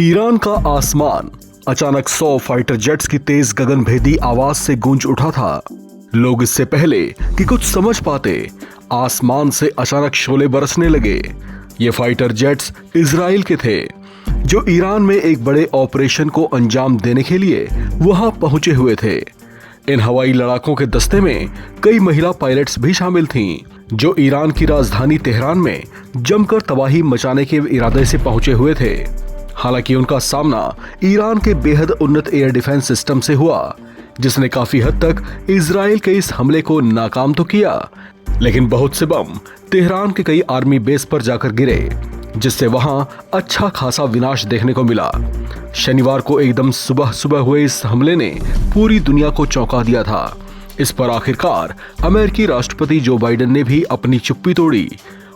Iran का आसमान अचानक 100 फाइटर जेट्स की तेज गगनभेदी आवाज से गूंज उठा था। लोग इससे पहले कि कुछ समझ पाते, आसमान से अचानक शोले बरसने लगे। ये फाइटर जेट्स इजराइल के थे, जो ईरान में एक बड़े ऑपरेशन को अंजाम देने के लिए वहां पहुंचे हुए थे। इन हवाई लड़ाकों के दस्ते में कई महिला पायलट्स भी शामिल थीं, जो ईरान की राजधानी तेहरान में जमकर तबाही मचाने के इरादे से पहुंचे हुए थे। हालांकि उनका सामना ईरान के बेहद उन्नत एयर डिफेंस सिस्टम से हुआ, जिसने काफी हद तक इजराइल के इस हमले को नाकाम तो किया, लेकिन बहुत से बम तेहरान के कई आर्मी बेस पर जाकर गिरे, जिससे वहां अच्छा खासा विनाश देखने को मिला। शनिवार को एकदम सुबह सुबह हुए इस हमले ने पूरी दुनिया को चौंका दिया था। इस पर आखिरकार अमेरिकी राष्ट्रपति जो बाइडेन ने भी अपनी चुप्पी तोड़ी।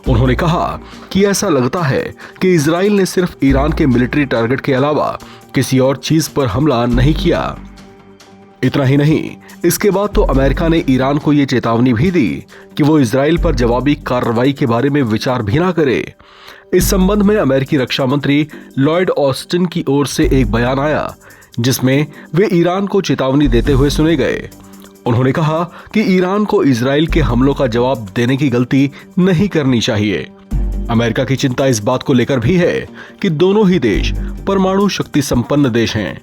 उन्होंने कहा कि ऐसा लगता है कि इजराइल ने सिर्फ ईरान के मिलिट्री टारगेट के अलावा किसी और चीज पर हमला नहीं किया। इतना ही नहीं, इसके बाद तो अमेरिका ने ईरान को यह चेतावनी भी दी कि वो इजराइल पर जवाबी कार्रवाई के बारे में विचार भी ना करे। इस संबंध में अमेरिकी रक्षा मंत्री लॉयड ऑस्टिन की ओर से एक बयान आया, जिसमें वे ईरान को चेतावनी देते हुए सुने गए। उन्होंने कहा कि ईरान को इजराइल के हमलों का जवाब देने की गलती नहीं करनी चाहिए। अमेरिका की चिंता इस बात को लेकर भी है कि दोनों ही देश परमाणु शक्ति संपन्न देश हैं।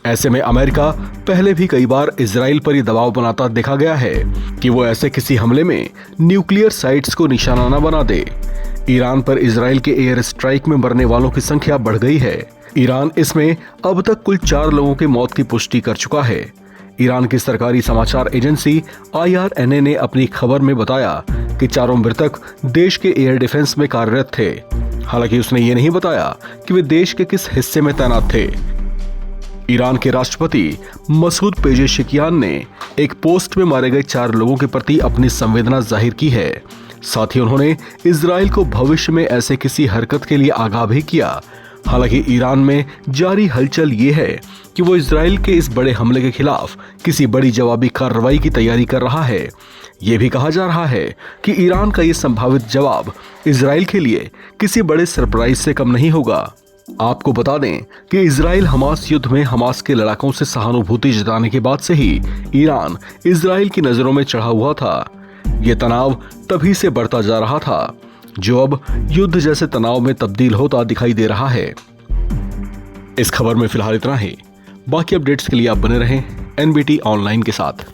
ऐसे में अमेरिका पहले भी कई बार इजराइल पर यह दबाव बनाता देखा गया है कि वो ऐसे किसी हमले में न्यूक्लियर साइट्स को निशाना न बना दे। ईरान पर इजराइल के एयर स्ट्राइक में मरने वालों की संख्या बढ़ गई है। ईरान इसमें अब तक कुल 4 लोगों की मौत की पुष्टि कर चुका है। ईरान की सरकारी समाचार एजेंसी IRNA ने अपनी खबर में बताया कि चारों मृतक देश के एयर डिफेंस में कार्यरत थे। हालांकि उसने ये नहीं बताया कि वे देश के किस हिस्से में तैनात थे। ईरान के राष्ट्रपति मसूद पेजेशिकियान ने एक पोस्ट में मारे गए 4 लोगों के प्रति अपनी संवेदना जाहिर की है। साथ ही उन्होंने इजराइल को भविष्य में ऐसे किसी हरकत के लिए आगाह भी किया। हालांकि ईरान में जारी हलचल ये है कि वो इजराइल के इस बड़े हमले के खिलाफ किसी बड़ी जवाबी कार्रवाई की तैयारी कर रहा है। ये भी कहा जा रहा है कि ईरान का ये संभावित जवाब इजराइल के लिए किसी बड़े सरप्राइज से कम नहीं होगा। आपको बता दें कि इजराइल हमास युद्ध में हमास के लड़ाकों से सहानुभूति जताने के बाद से ही ईरान इजराइल की नजरों में चढ़ा हुआ था। ये तनाव तभी से बढ़ता जा रहा था, जो अब युद्ध जैसे तनाव में तब्दील होता दिखाई दे रहा है। इस खबर में फिलहाल इतना ही। बाकी अपडेट्स के लिए आप बने रहें NBT ऑनलाइन के साथ।